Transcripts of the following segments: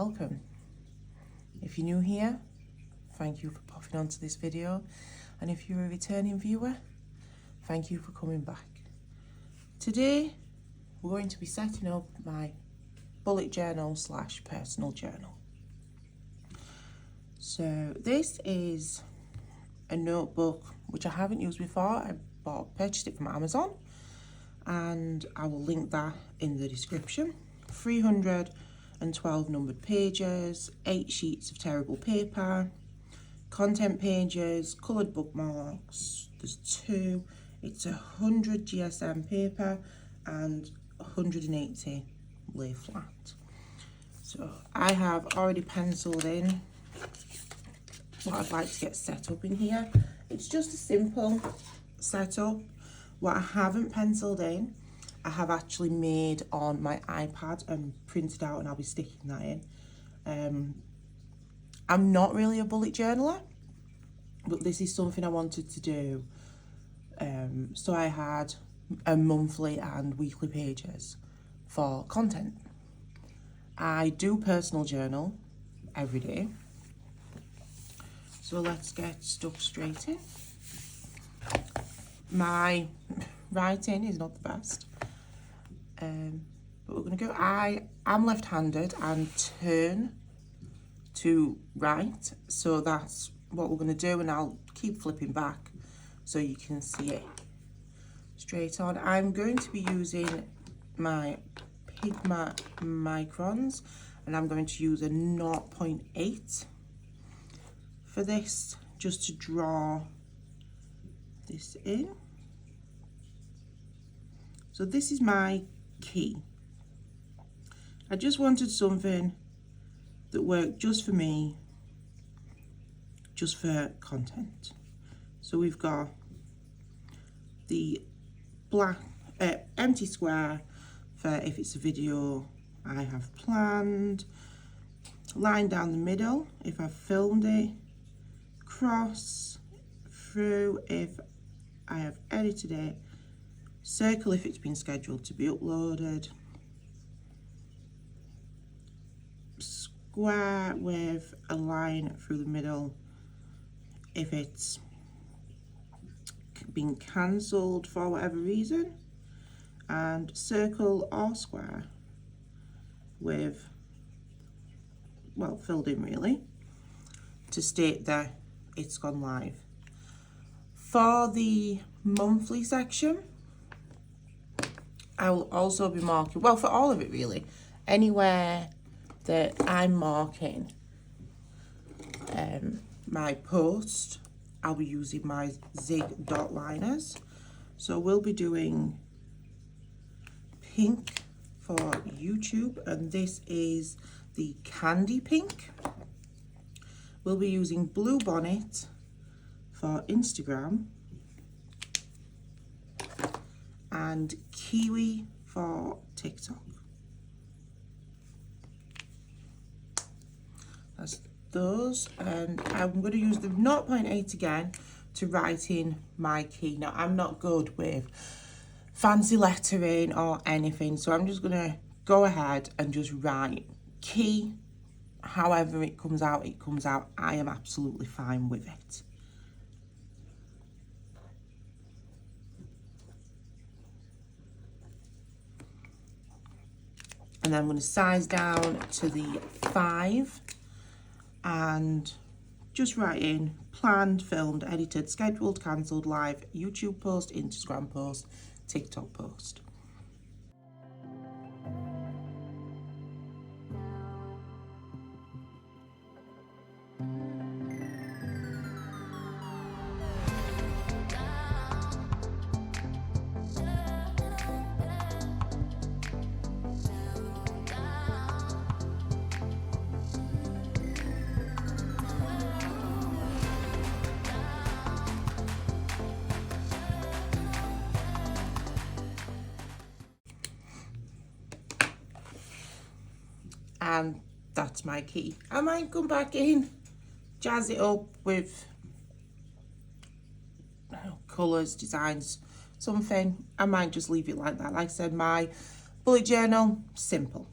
welcome. If you're new here, thank you for popping onto this video, and if you're a returning viewer, thank you for coming back. Today we're going to be setting up my bullet journal / personal journal. So this is a notebook which I haven't used before. I purchased it from Amazon, and I will link that in the description. 312 numbered pages, 8 sheets of tearable paper, content pages, coloured bookmarks. There's 2. It's 100 GSM paper and 180 lay flat. So I have already penciled in what I'd like to get set up in here. It's just a simple setup. What I haven't penciled in, I have actually made on my iPad and printed out, and I'll be sticking that in. I'm not really a bullet journaler, but this is something I wanted to do. So I had a monthly and weekly pages for content. I do personal journal every day. So let's get stuck straight in. My writing is not the best. But we're going to go. I'm left-handed and turn to write, so that's what we're going to do, and I'll keep flipping back so you can see it straight on. I'm going to be using my Pigma microns, and I'm going to use a 0.8 for this, just to draw this in. So this is my key. I just wanted something that worked just for me, just for content. So we've got the black empty square for if it's a video I have planned, line down the middle if I've filmed it, cross through if I have edited it, circle if it's been scheduled to be uploaded, square with a line through the middle if it's been cancelled for whatever reason, and circle or square with, well, filled in really, to state that it's gone live. For the monthly section, I will also be marking, well, for all of it really, anywhere that I'm marking my post, I'll be using my zig dot liners. So we'll be doing pink for YouTube, and this is the candy pink. We'll be using blue bonnet for Instagram, and kiwi for TikTok. That's those, and I'm going to use the 0.8 again to write in my key. Now, I'm not good with fancy lettering or anything, so I'm just going to go ahead and just write key. However it comes out, it comes out. I am absolutely fine with it. And then I'm going to size down to the 5 and just write in planned, filmed, edited, scheduled, cancelled, live, YouTube post, Instagram post, TikTok post. And that's my key. I might come back in, jazz it up with colours, designs, something. I might just leave it like that. Like I said, my bullet journal, simple.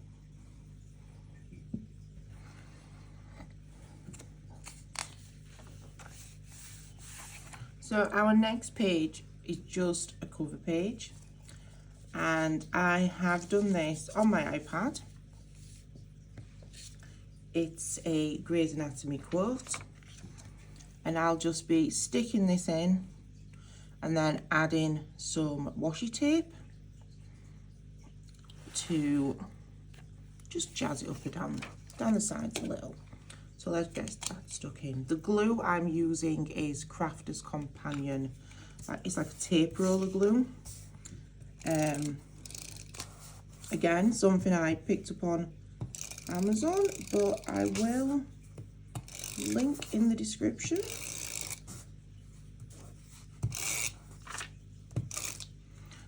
So our next page is just a cover page, and I have done this on my iPad. It's a Grey's Anatomy quote, and I'll just be sticking this in and then adding some washi tape to just jazz it up and down the sides a little. So let's get that stuck in. The glue I'm using is Crafter's Companion. It's like a tape roller glue. Again, something I picked up on Amazon, but I will link in the description.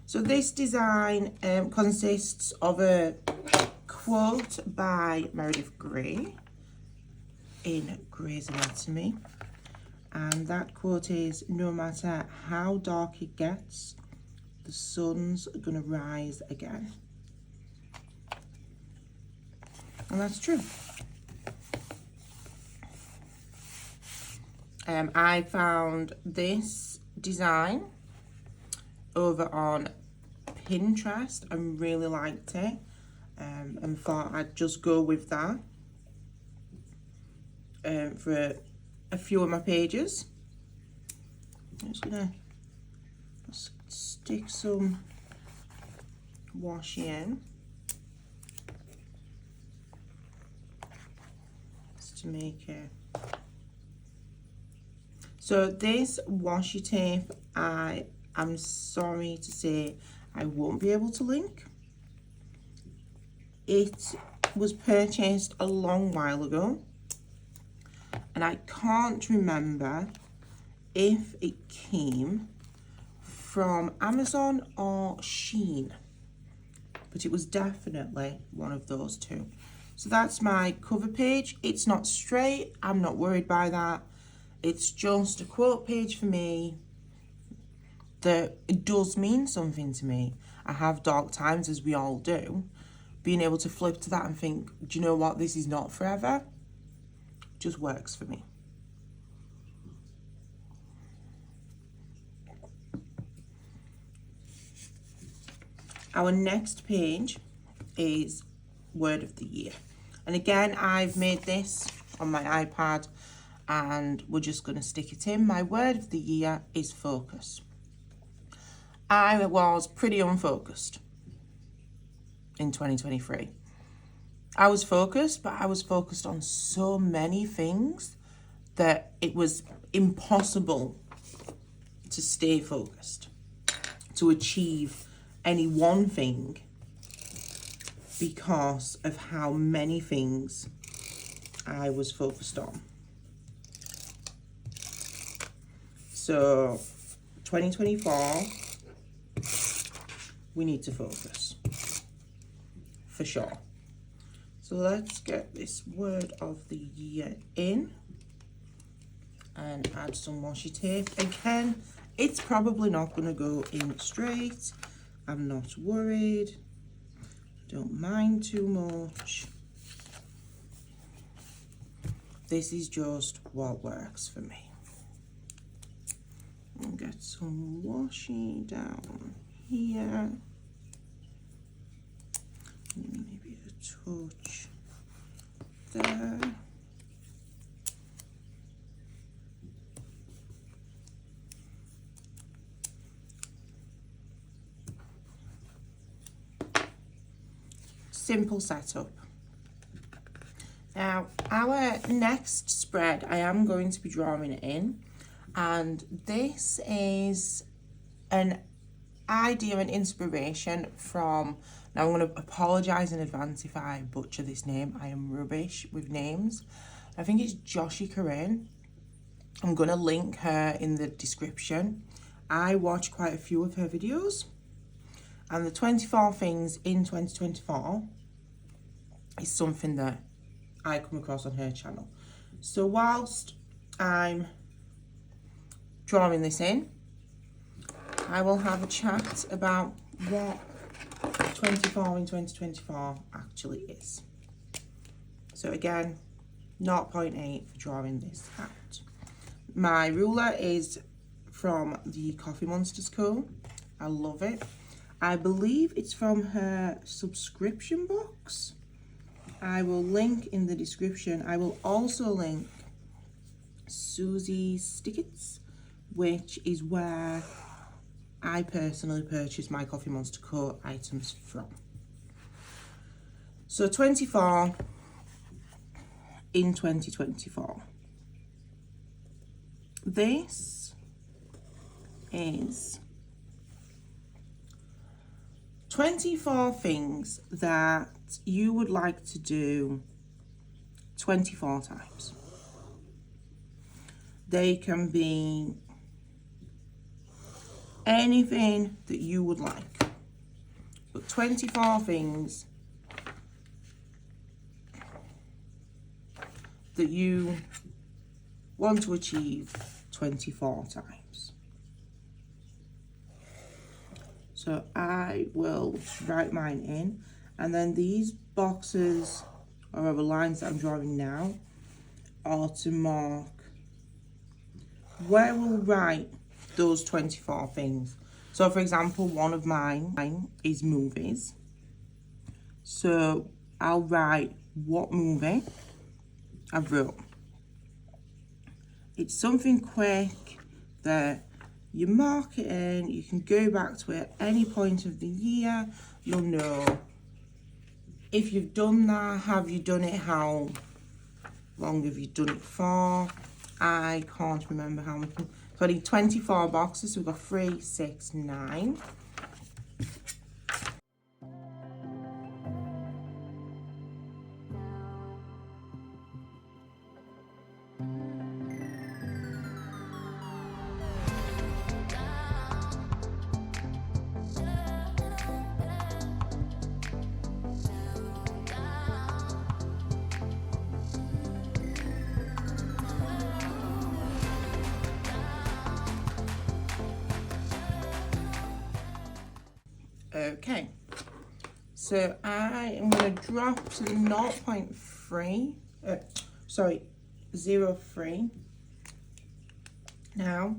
So this design consists of a quote by Meredith Grey in Grey's Anatomy, and that quote is, "No matter how dark it gets, the sun's gonna rise again." And that's true. I found this design over on Pinterest and really liked it, and thought I'd just go with that for a few of my pages. I'm just gonna stick some washi in just to make it. So this washi tape, I'm sorry to say I won't be able to link. It was purchased a long while ago, and I can't remember if it came from Amazon or Shein, but it was definitely one of those two. So that's my cover page. It's not straight, I'm not worried by that. It's just a quote page for me that it does mean something to me. I have dark times, as we all do. Being able to flip to that and think, do you know what, this is not forever, just works for me. Our next page is Word of the Year. And again, I've made this on my iPad and we're just going to stick it in. My word of the year is focus. I was pretty unfocused in 2023. I was focused, but I was focused on so many things that it was impossible to stay focused, to achieve any one thing because of how many things I was focused on. So 2024, we need to focus for sure. So let's get this word of the year in and add some washi tape. Again, it's probably not going to go in straight. I'm not worried. Don't mind too much. This is just what works for me. I'll get some washi down here. Maybe a touch there. Simple setup. Now, our next spread, I am going to be drawing it in, and this is an idea and inspiration from, now I'm going to apologise in advance if I butcher this name, I am rubbish with names. I think it's Jashii Corrin. I'm going to link her in the description. I watch quite a few of her videos, and the 24 things in 2024 is something that I come across on her channel. So whilst I'm drawing this in, I will have a chat about what 24 in 2024 actually is. So again, 0.8 for drawing this out. My ruler is from the Coffee Monsterz co. I love it. I believe it's from her subscription box. I will link in the description. I will also link Suteki Stickers, which is where I personally purchase my Coffee Monsterz co. items from. So 24 in 2024. This is 24 things that you would like to do 24 times. They can be anything that you would like, but 24 things that you want to achieve 24 times. So I will write mine in, and then these boxes or other lines that I'm drawing now are to mark where we'll write those 24 things. So for example, one of mine is movies. So I'll write what movie I wrote. It's something quick that you mark it in, you can go back to it at any point of the year. You'll know if you've done that, have you done it, how long have you done it for. I can't remember how many. So I need 24 boxes, so we've got 3, 6, 9. Okay, so I am going to drop to the 0.3, 0.3 now,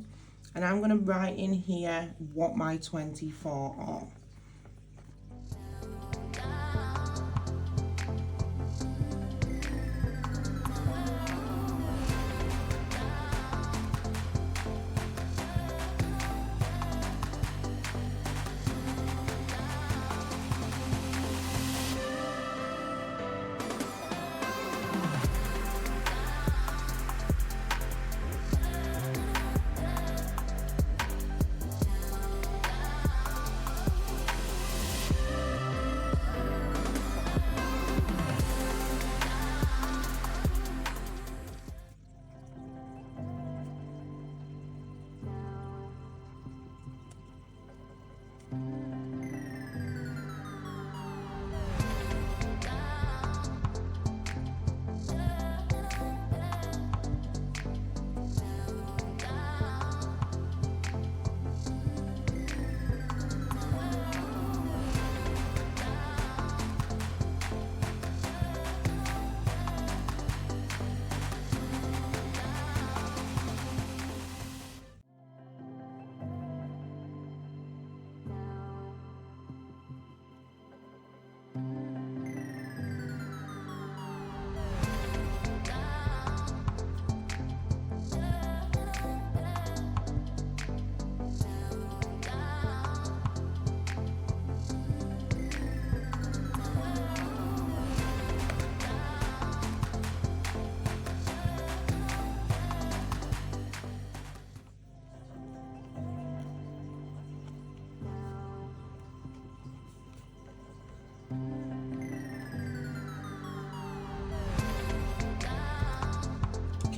and I'm going to write in here what my 24 are.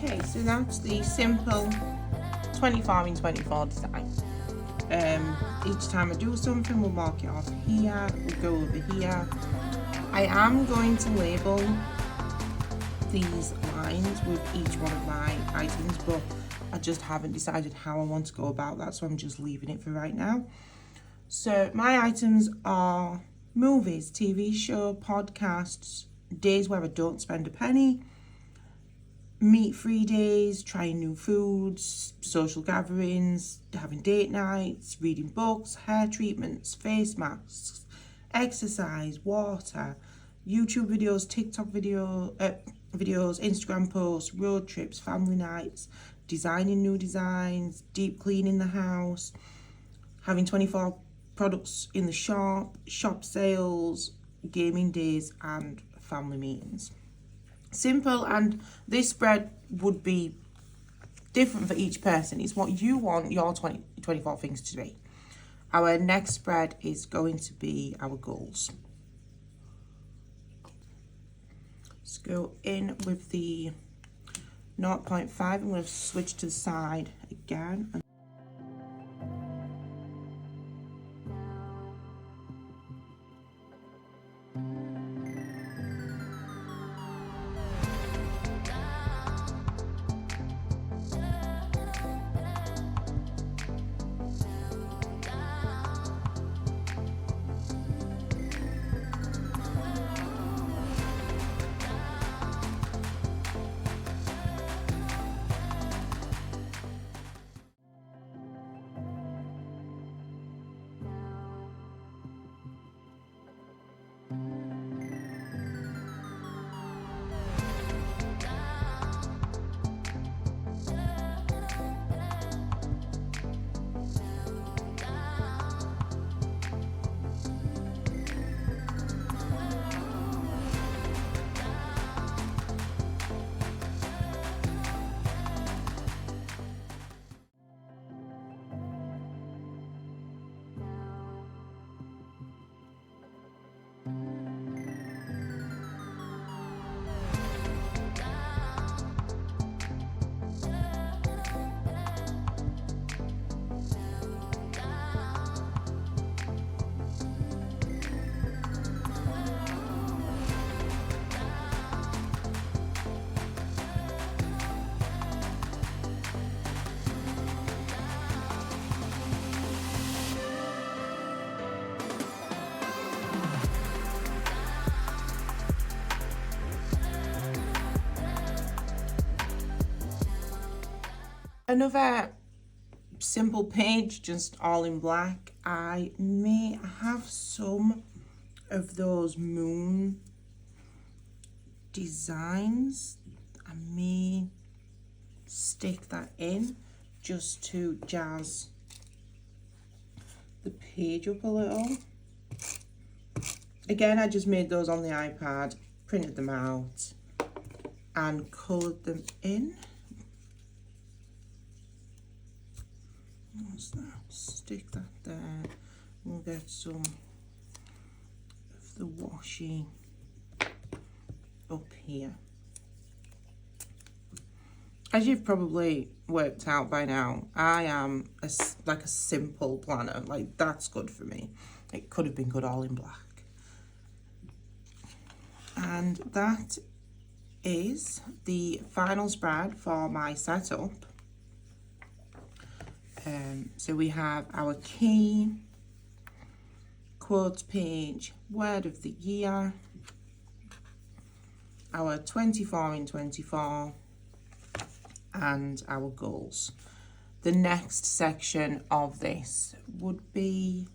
Okay, so that's the simple 24 in 24 design. Each time I do something, we'll mark it off here, we'll go over here. I am going to label these lines with each one of my items, but I just haven't decided how I want to go about that, so I'm just leaving it for right now. So my items are movies, TV show, podcasts, days where I don't spend a penny, meat-free days, trying new foods, social gatherings, having date nights, reading books, hair treatments, face masks, exercise, water, YouTube videos, TikTok videos, Instagram posts, road trips, family nights, designing new designs, deep cleaning the house, having 24 products in the shop sales, gaming days, and family meetings. Simple, and this spread would be different for each person. It's what you want your 24 things to be. Our next spread is going to be our goals. Let's go in with the 0.5. I'm going to switch to the side again. Another simple page, just all in black. I may have some of those moon designs. I may stick that in just to jazz the page up a little. Again, I just made those on the iPad, printed them out and coloured them in. What's that? Stick that there. We'll get some of the washi up here. As you've probably worked out by now, I am like a simple planner. Like, that's good for me. It could have been good all in black. And that is the final spread for my setup. So we have our key, quotes page, word of the year, our 24 in 24, and our goals. The next section of this would be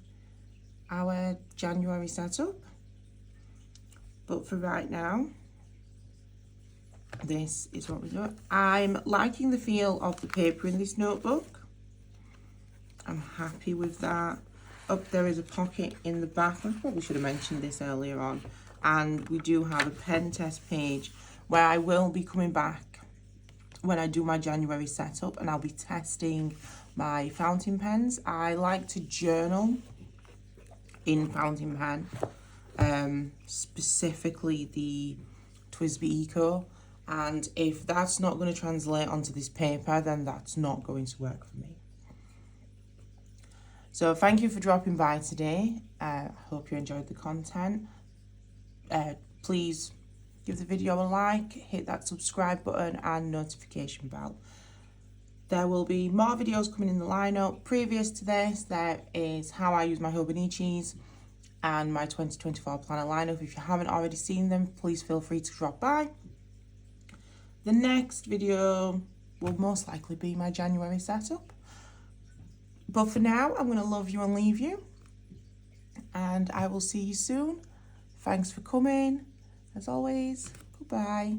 our January setup. But for right now, this is what we do. I'm liking the feel of the paper in this notebook. I'm happy with that. Up there is a pocket in the back. I probably should have mentioned this earlier on. And we do have a pen test page where I will be coming back when I do my January setup, and I'll be testing my fountain pens. I like to journal in fountain pen, specifically the TWSBI Eco. And if that's not going to translate onto this paper, then that's not going to work for me. So thank you for dropping by today. I hope you enjoyed the content. Please give the video a like, hit that subscribe button and notification bell. There will be more videos coming in the lineup. Previous to this, there is how I use my Hobonichis and my 2024 planner lineup. If you haven't already seen them, please feel free to drop by. The next video will most likely be my January setup. But for now, I'm going to love you and leave you. And I will see you soon. Thanks for coming. As always, goodbye.